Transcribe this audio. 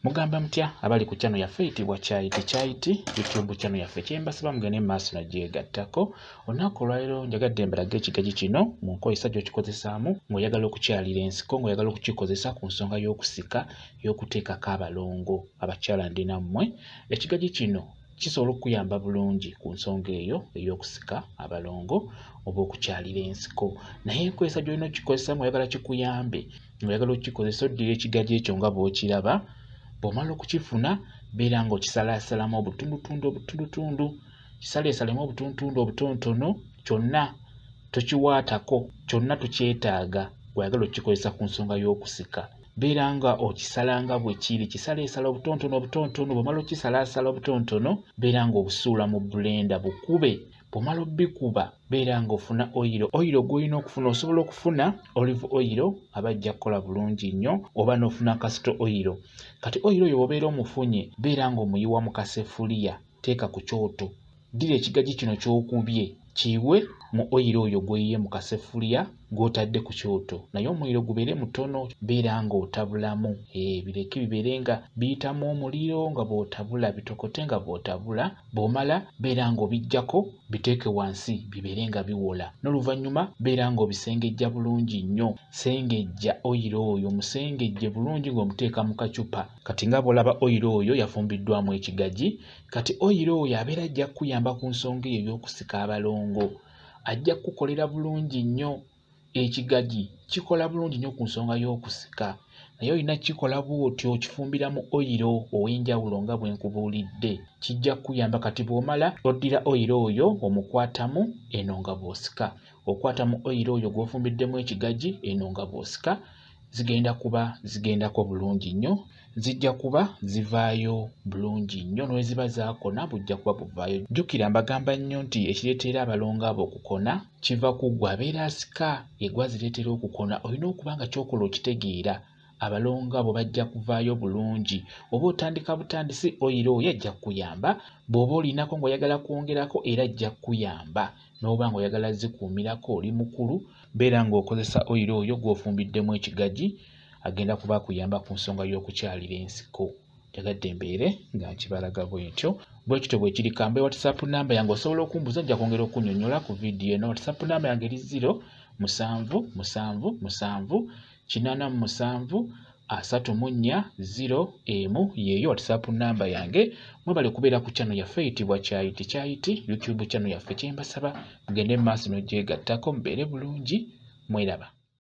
Mugamba mutya abali ku channel yaffe eyitibwa Kyaiti YouTube channel yaffe kyembasaba mugende maaso nagyegattako. Olunaku olwaleero njagadde mbalaga ekigagi kino mu nkozesa gy'okikozesaamu ng'oyagala okukyalira ensiko, ng'oyagala okukikozesa ku nsonga y'okusika, y'okuteekako abalongo abakyala ndi nammwe. Ekigagi kino kisobola okuyamba bulungi ku nsonga eyo ey'okusika abalongo oba okukyalira ensiko. Naye enkozesa gy'olina okukikozesa ng'oyagala kikuyambe, ng'oyagala okukikozesa oddira ekigagi ekyo nga bw'okiraba. Bw'omala okukifuna beera ng'okisalaasalamu obutundutundu. Kisaleesalemu obutundutundu obutonotono, kyonna tokiwaatako, kyonna tokyetaaga bw'oyagala okukikozesa ku nsonga y'okusika. Beera nga okisala nga bwe kiri, kisaleesala obutonotono. Bw'omala okisalaasala obutonotono beera ng'obusuula mu blender bukube. Bw'omala obbikuba beera ng'ofuna oyiro gw'olina okufuna. Osobola okufuna olive oil aba ajja kukola bulungi nnyo, oba n'ofuna castor oil. Kati oil oyo bw'obeera omufunye beera ng'omuyiwa mu kasefuliya, teeka ku kyoto. Ddira ekigagi kino ky'okubye kiyiwe mu oil oyo gw'oyiye mu kasefuliya gw'otadde ku kyoto. Naye omuliro gubeere mutono, beera ng'otabulamu. Bireke bibeere nga biyitamu omuliro nga bw'otabula, bitokote nga bw'otabula. Bw'omala beera ng'obiggyako biteeke wansi bibeere nga biwola. N'oluvannyuma beera ng'obisengejja bulungi nnyo. Sengejja oil oyo, musengejje bulungi ng'omuteeka mu kacupa. Kati nga bw'olaba oil oyo yafumbiddwamu ekigagi. Kati oil oyo abeera ajja kukuyamba ku nsonga eyo y'okusika abalongo. Ajja kukolera bulungi nnyo. Ekigagi kikola bulungi nnyo ku nsonga y'okusika. Naye olina kikola bw'otyo, kifumbiramu oil ow'enjawulo nga bwe nkubuulidde. Kijja kukuyamba. Kati bw'omala oddira oil oyo omukwatamu eno nga bw'osika. Okwatamu oil oyo gw'ofumbiddemu ekigagi eno nga bw'osika. Zigenda kuba zigendako bulungi nnyo. Zijja kuba zivaayo bulungi nnyo. N'we ziba zaakona bujja kuba buvaayo. Jjukira mbagamba nnyo nti ekireetera abalongo abo okukona kiva ku ggwe abeera asika. Egwa zireetera okukona. Olina okuba nga ky'okola okitegeera. Abalongo abo bajja kuvaayo bulungi. Oba otandika butandisi oil oyo ajja kukuyamba. Bw'oba olinako ng'oyagala kwongerako era ajja kukuyamba. N'oba ng'oyagala zikuumirako oli mukulu, beera ng'okozesa oil oyo gw'ofumbiddemu ekigagi, agenda kuba akuyamba ku nsonga y'okukyalira ensiko. Njagadde mbeere nga nkibalaga bw'entyo. Bwe kityo bwe kiri kambe WhatsApp namba yange osobola okumbuuza, nja kwongera okunnyonnyola ku vidiyo eno. WhatsApp namba yange eri 0777873401 yeeyo WhatsApp namba yange. Mwebale kubeera ku channel yaffe eyitibwa Kyaiti YouTube channel yaffe. Kyembasaba mugende mu maaso n'ogyegattako mubeere bulungi. Mweraba.